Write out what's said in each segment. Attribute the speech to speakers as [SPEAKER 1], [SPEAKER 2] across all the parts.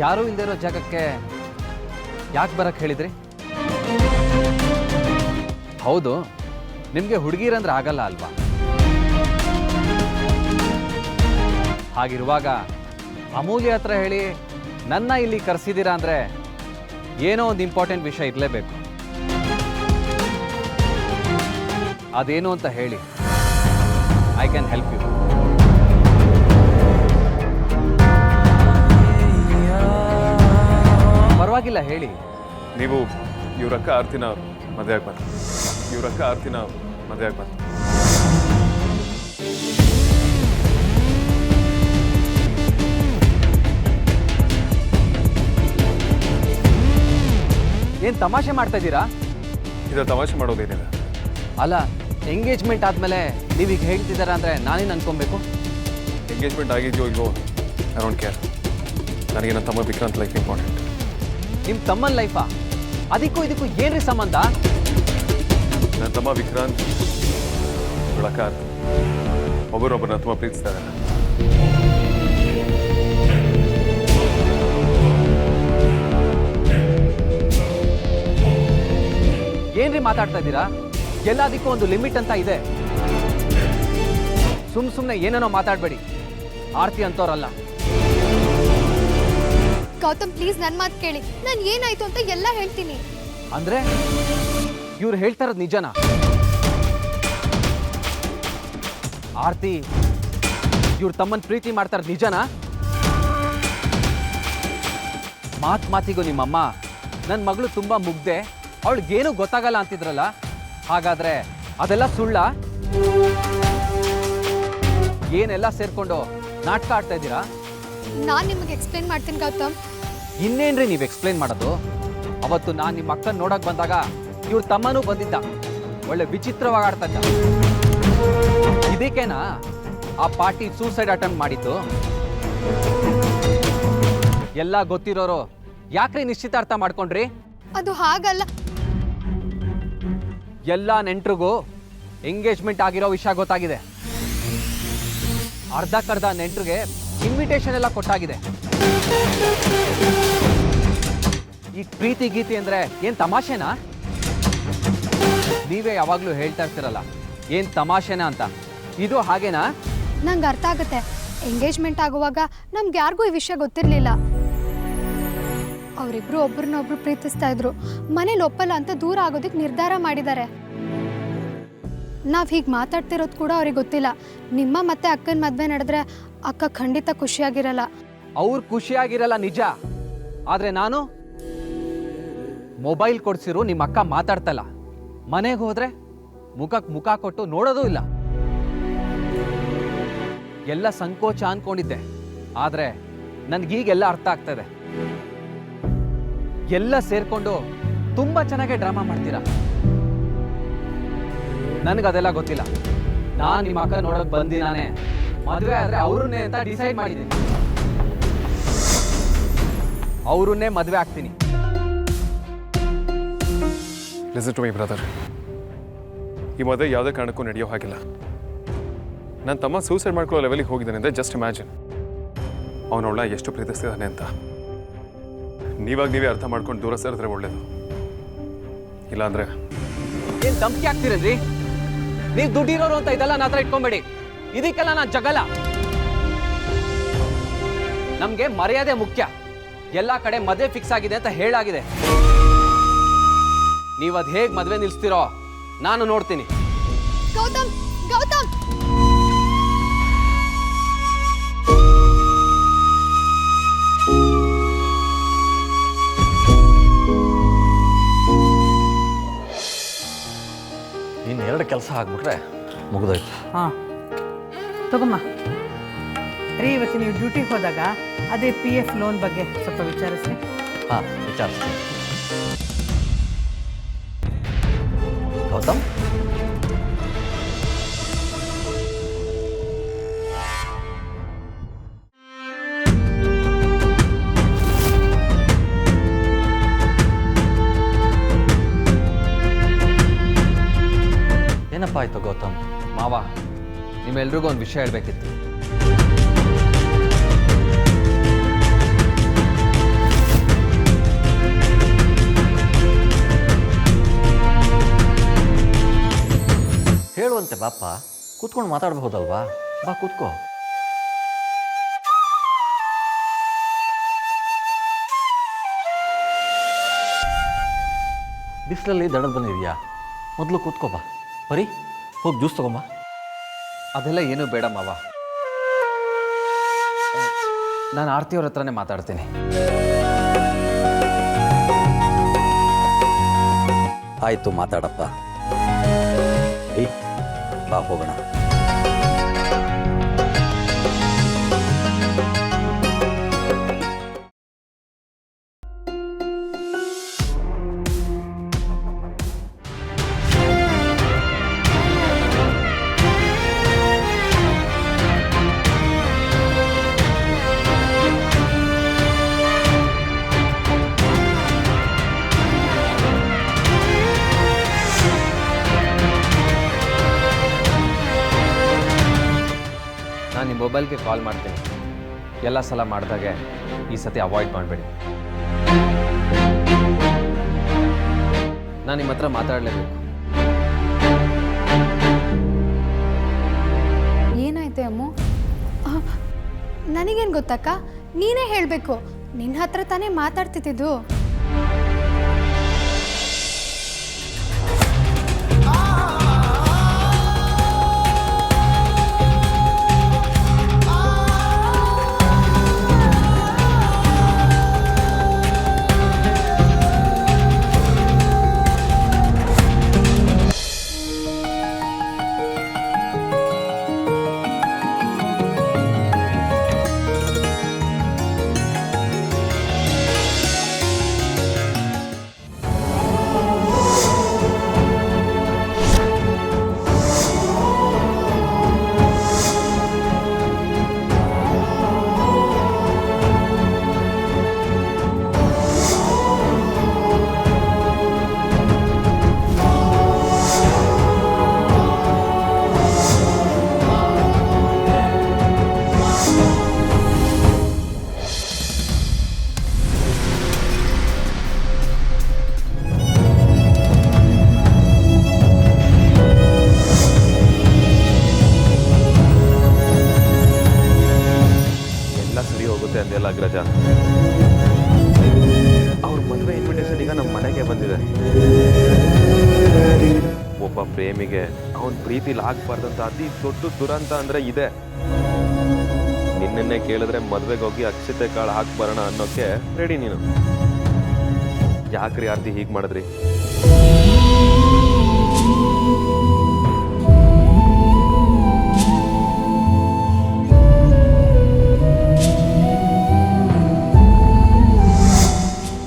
[SPEAKER 1] ಯಾರೂ ಇಲ್ಲದೆ ಇರೋ ಜಾಗಕ್ಕೆ ಯಾಕೆ ಬರಕ್ಕೆ ಹೇಳಿದ್ರಿ? ಹೌದು, ನಿಮಗೆ ಹುಡುಗಿರಂದ್ರೆ ಆಗಲ್ಲ ಅಲ್ವಾ? ಹಾಗಿರುವಾಗ ಅಮೂಲ್ಯ ಹತ್ರ ಹೇಳಿ ನನ್ನ ಇಲ್ಲಿ ಕರೆಸಿದ್ದೀರಾ ಅಂದರೆ ಏನೋ ಒಂದು ಇಂಪಾರ್ಟೆಂಟ್ ವಿಷಯ ಇರಲೇಬೇಕು. ಅದೇನು ಅಂತ ಹೇಳಿ. I can help you. ಪರವಾಗಿಲ್ಲ, ಹೇಳಿ.
[SPEAKER 2] ನೀವು ಇವ್ರಕ್ಕ ಆರ್ತಿನ ಮದುವೆ ಆಗ್ಬಾರ್ದು. ಇವ್ರಕ್ಕ ಆರ್ತಿನ ಮದುವೆ ಆಗ್ಬಾರ್ದು.
[SPEAKER 1] ಏನು ತಮಾಷೆ ಮಾಡ್ತಾ ಇದ್ದೀರಾ?
[SPEAKER 2] ಇದು ತಮಾಷೆ ಮಾಡೋದೇನಿದೆ?
[SPEAKER 1] ಅಲ್ಲ, ಎಂಗೇಜ್ಮೆಂಟ್ ಆದಮೇಲೆ ನೀವೀಗ ಹೇಳ್ತಿದ್ದೀರಾ ಅಂದರೆ ನಾನೇನು ಅನ್ಕೊಬೇಕು?
[SPEAKER 2] ಎಂಗೇಜ್ಮೆಂಟ್ ಆಗಿದೆಯೋ ಇಲ್ವೋ ಐ ಡೋಂಟ್ ಕೇರ್. ನನಗೆ ನನ್ನ ತಮ್ಮ ವಿಕ್ರಾಂತ್ ಲೈಫ್ ಇಂಪಾರ್ಟೆಂಟ್.
[SPEAKER 1] ನಿಮ್ಮ ತಮ್ಮನ ಲೈಫಾ? ಅದಕ್ಕೂ ಇದಕ್ಕೂ ಏನ್ರಿ ಸಂಬಂಧ?
[SPEAKER 2] ನನ್ನ ತಮ್ಮ ವಿಕ್ರಾಂತ್ ಇವಳಕ್ಕ ಆರ್ತಿ ಒಬ್ಬರೊಬ್ಬರನ್ನ ತುಂಬ ಪ್ರೀತಿಸ್ತಾ ಇದ್ದಾರೆ.
[SPEAKER 1] ಏನ್ರಿ ಮಾತಾಡ್ತಾ ಇದ್ದೀರಾ? ಎಲ್ಲದಕ್ಕೂ ಒಂದು ಲಿಮಿಟ್ ಅಂತ ಇದೆ. ಸುಮ್ಮನೆ ಏನೇನೋ ಮಾತಾಡಬೇಡಿ. ಆರ್ತಿ ಅಂತವ್ರಲ್ಲ.
[SPEAKER 3] ಗೌತಮ್, ಪ್ಲೀಸ್ ನನ್ನ ಮಾತು ಕೇಳಿ. ನಾನು ಏನಾಯ್ತು ಅಂತ ಎಲ್ಲ ಹೇಳ್ತೀನಿ.
[SPEAKER 1] ಅಂದ್ರೆ ಇವ್ರು ಹೇಳ್ತಾ ಇರೋದು ನಿಜನಾ? ಆರ್ತಿ ಇವ್ರ ತಮ್ಮನ್ ಪ್ರೀತಿ ಮಾಡ್ತಾ ಇರೋದು ನಿಜನಾ? ಮಾತಿಗೂ ನಿಮ್ಮಮ್ಮ ನನ್ನ ಮಗಳು ತುಂಬಾ ಮುಗ್ದೆ, ಅವಳಿಗೇನು ಗೊತ್ತಾಗಲ್ಲ ಅಂತಿದ್ರಲ್ಲ, ಹಾಗಾದ್ರೆ ಅದೆಲ್ಲ ಸುಳ್ಳ? ಏನೆಲ್ಲ ಸೇರ್ಕೊಂಡು ನಾಟಕ ಆಡ್ತಾ ಇದ್ದೀರಾ?
[SPEAKER 3] ನಾನು ನಿಮಗೆ ಎಕ್ಸ್ಪ್ಲೇನ್ ಮಾಡ್ತೀನಿ ಗೌತಮ್.
[SPEAKER 1] ಇನ್ನೇನ್ರಿ ನೀವು ಎಕ್ಸ್ಪ್ಲೇನ್ ಮಾಡೋದು? ಅವತ್ತು ನಾನು ನಿಮ್ಮ ಅಕ್ಕನ ನೋಡಕ್ ಬಂದಾಗ ಇವ್ರ ತಮ್ಮನೂ ಬಂದಿದ್ದ. ಒಳ್ಳೆ ವಿಚಿತ್ರವಾಗಿ ಆಡ್ತಾ ಇದ್ದ. ಇದಕ್ಕೇನಾ ಆ ಪಾರ್ಟಿ ಸೂಸೈಡ್ ಅಟೆಂಪ್ಟ್ ಮಾಡಿದ್ದು? ಎಲ್ಲ ಗೊತ್ತಿರೋರು ಯಾಕ್ರಿ ನಿಶ್ಚಿತಾರ್ಥ ಮಾಡ್ಕೊಂಡ್ರಿ?
[SPEAKER 3] ಅದು ಹಾಗಲ್ಲ.
[SPEAKER 1] ಎಲ್ಲ ನೆಂಟ್ರಿಗೂ ಎಂಗೇಜ್ಮೆಂಟ್ ಆಗಿರೋ ವಿಷಯ ಗೊತ್ತಾಗಿದೆ. ಅರ್ಧಕ್ಕರ್ಧ ನೆಂಟ್ರಿಗೆ ಇನ್ವಿಟೇಷನ್ ಎಲ್ಲ ಕೊಟ್ಟಾಗಿದೆ. ಈ ಪ್ರೀತಿ ಗೀತಿ ಅಂದ್ರೆ ಏನ್ ತಮಾಷೆನಾ? ನೀವೇ ಯಾವಾಗ್ಲೂ ಹೇಳ್ತಾ ಇರ್ತೀರಲ್ಲ ಏನ್ ತಮಾಷೆನಾ ಅಂತ. ಇದು ಹಾಗೇನಾ?
[SPEAKER 3] ನಂಗೆ ಅರ್ಥ ಆಗುತ್ತೆ. ಎಂಗೇಜ್ಮೆಂಟ್ ಆಗುವಾಗ ನಮ್ಗೆ ಯಾರಿಗೂ ಈ ವಿಷಯ ಗೊತ್ತಿರಲಿಲ್ಲ. ಅವರಿಬ್ರು ಒಬ್ರನ್ನೊಬ್ರು ಪ್ರೀತಿಸ್ತಾ ಇದ್ರು. ಮನೇಲಿ ಒಪ್ಪಲ್ಲ ಅಂತ ದೂರ ಆಗೋದಕ್ಕೆ ನಿರ್ಧಾರ ಮಾಡಿದ್ದಾರೆ. ನಾವು ಹೀಗೆ ಮಾತಾಡ್ತಿರೋದು ಕೂಡ ಅವ್ರಿಗೆ ಗೊತ್ತಿಲ್ಲ. ನಿಮ್ಮ ಮತ್ತೆ ಅಕ್ಕನ ಮದುವೆ ನಡೆದ್ರೆ ಅಕ್ಕ ಖಂಡಿತ ಖುಷಿಯಾಗಿರಲ್ಲ.
[SPEAKER 1] ಅವ್ರು ಖುಷಿಯಾಗಿರಲ್ಲ ನಿಜ. ಆದ್ರೆ ನಾನು ಮೊಬೈಲ್ ಕೊಡ್ಸಿರು ನಿಮ್ಮ ಅಕ್ಕ ಮಾತಾಡ್ತಲ್ಲ. ಮನೆಗೆ ಹೋದ್ರೆ ಮುಖಕ್ಕೆ ಮುಖ ಕೊಟ್ಟು ನೋಡೋದೂ ಇಲ್ಲ. ಎಲ್ಲ ಸಂಕೋಚ ಅನ್ಕೊಂಡಿದ್ದೆ. ಆದ್ರೆ ನನ್ಗೀಗೆಲ್ಲ ಅರ್ಥ ಆಗ್ತದೆ. ಎಲ್ಲ ಸೇರ್ಕೊಂಡು ತುಂಬಾ ಚೆನ್ನಾಗಿ ಡ್ರಾಮಾ ಮಾಡ್ತೀರಾ. ನನಗದೆಲ್ಲ ಗೊತ್ತಿಲ್ಲ. ನಾನು ನಿಮ್ಮ ಅಕ್ಕ ನೋಡಕ್ ಬಂದಿನಾನೆ. ಮದುವೆ ಆದ್ರೆ ಅವ್ರನ್ನೇ ಅಂತ ಡಿಸೈಡ್ ಮಾಡಿದ್ದೀನಿ. ಅವ್ರನ್ನೇ ಮದುವೆ ಆಗ್ತೀನಿ.
[SPEAKER 2] Listen to my brother. ಈ ಮದುವೆ ಯಾವುದೇ ಕಾರಣಕ್ಕೂ ನಡೆಯೋ ಹಾಗಿಲ್ಲ. ನನ್ನ ತಮ್ಮ ಸೂಸೈಡ್ ಮಾಡ್ಕೊಳ್ಳೋ ಲೆವೆಲಿಗೆ ಹೋಗಿದ್ದಾನೆ ಅಂದರೆ ಜಸ್ಟ್ ಇಮ್ಯಾಜಿನ್. ಅವನವಳ ಎಷ್ಟು ಪ್ರೀತಿಸ್ತಿದ್ದಾನೆ ಅಂತ. ನೀವೇ ಅರ್ಥ ಮಾಡ್ಕೊಂಡು ದೂರ ಸರಿದ್ರೆ ಒಳ್ಳೇದು. ಇಲ್ಲಾಂದ್ರೆ
[SPEAKER 1] ಏನ್ ಧಮ್ಕಿ ಆಗ್ತಿರಲ್ರಿ? ನೀವು ದುಡ್ಡಿರೋರು ಅಂತ ಇದೆಲ್ಲ ನನ್ನ ಹತ್ರ ಇಟ್ಕೊಂಬೇಡಿ. ಇದಕ್ಕೆಲ್ಲ ನಾನು ಜಗಲ್ಲ. ನಮ್ಗೆ ಮರ್ಯಾದೆ ಮುಖ್ಯ. ಎಲ್ಲಾ ಕಡೆ ಮದುವೆ ಫಿಕ್ಸ್ ಆಗಿದೆ ಅಂತ ಹೇಳಾಗಿದೆ. ನೀವು ಅದ್ ಹೇಗ್ ಮದುವೆ ನಿಲ್ಸ್ತಿರೋ ನಾನು ನೋಡ್ತೀನಿ.
[SPEAKER 3] ಗೌತಮ್, ಗೌತಮ್,
[SPEAKER 4] ಇನ್ನೆರಡು ಕೆಲಸ ಆಗ್ಬಿಟ್ರೆ ಮುಗಿದೋಯ್ತು.
[SPEAKER 5] ಹಾಂ ತಗೊಮ್ಮ ರೀ. ಇವತ್ತು ನೀವು ಡ್ಯೂಟಿಗೆ ಹೋದಾಗ ಅದೇ PF ಲೋನ್ ಬಗ್ಗೆ ಸ್ವಲ್ಪ ವಿಚಾರಿಸಿ.
[SPEAKER 4] ಹಾಂ, ವಿಚಾರಿಸ್ತೀನಿ. ಗೌತಮ್, ಏನಪ್ಪ ಆಯ್ತು ಗೌತಮ್?
[SPEAKER 1] ಮಾವ, ನಿಮ್ಮೆಲ್ರಿಗೂ ಒಂದು ವಿಷಯ ಹೇಳ್ಬೇಕಿತ್ತು.
[SPEAKER 4] ಬಾಪ್ಪ ಕೂತ್ಕೊಂಡು ಮಾತಾಡ್ಬಹುದಲ್ವಾ? ಬಾ ಕೂತ್ಕೋ. ಬಿಸಿಲಲ್ಲಿ ದಡದ ಬಂದಿದೆಯಾ? ಮೊದಲು ಕೂತ್ಕೋ ಬಾ. ಬರೀ ಹೋಗಿ ಜ್ಯೂಸ್ ತಗೊಂಬ.
[SPEAKER 1] ಅದೆಲ್ಲ ಏನೂ ಬೇಡ ಮಾವ, ನಾನು ಆರ್ತಿಯವ್ರ ಹತ್ರನೇ ಮಾತಾಡ್ತೀನಿ.
[SPEAKER 4] ಆಯಿತು, ಮಾತಾಡಪ್ಪ. ಬಾ ಹೋಗೋಣ.
[SPEAKER 1] ನಾನು ನಿಮ್ಮ ಮೊಬೈಲ್ಗೆ ಕಾಲ್ ಮಾಡ್ತೀನಿ. ಎಲ್ಲ ಸಲ ಮಾಡಿದಾಗೆ ಈ ಸತಿ ಅವಾಯ್ಡ್ ಮಾಡಬೇಡಿ. ನಾನು ನಿಮ್ಮ ಹತ್ರ ಮಾತಾಡಲೇಬೇಕು.
[SPEAKER 3] ಏನಾಯ್ತು ಅಮ್ಮು? ನನಗೇನು ಗೊತ್ತಕ್ಕ, ನೀನೇ ಹೇಳಬೇಕು. ನಿನ್ನ ಹತ್ರ ತಾನೇ ಮಾತಾಡ್ತಿದ್ದು.
[SPEAKER 2] ಅಂದೆಲ್ಲ ಅಗ್ರಜ, ಅವ್ರ ಮದುವೆ ಇನ್ವಿಟೇಷನ್ ಈಗ ನಮ್ಮ ಮನೆಗೆ ಬಂದಿದೆ. ಒಬ್ಬ ಪ್ರೇಮಿಗೆ ಅವನ ಪ್ರೀತಿಲಿ ಆಗ್ಬಾರ್ದಂತ ಅತಿ ದೊಡ್ಡ ದುರಂತ ಅಂದ್ರೆ ಇದೆ. ನಿನ್ನೆ ಕೇಳಿದ್ರೆ ಮದ್ವೆಗೆ ಹೋಗಿ ಅಕ್ಷತೆ ಕಾಳು ಹಾಕ್ಬರೋಣ ಅನ್ನೋಕೆ ರೆಡಿ ನೀನು. ಯಾಕ್ರಿ ಆರ್ತಿ ಹೀಗೆ ಮಾಡಿದ್ರಿ?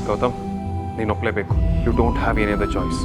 [SPEAKER 2] ಗೌತಮ್, ನೀನು ಒಪ್ಲೇಬೇಕು. You don't have any other choice.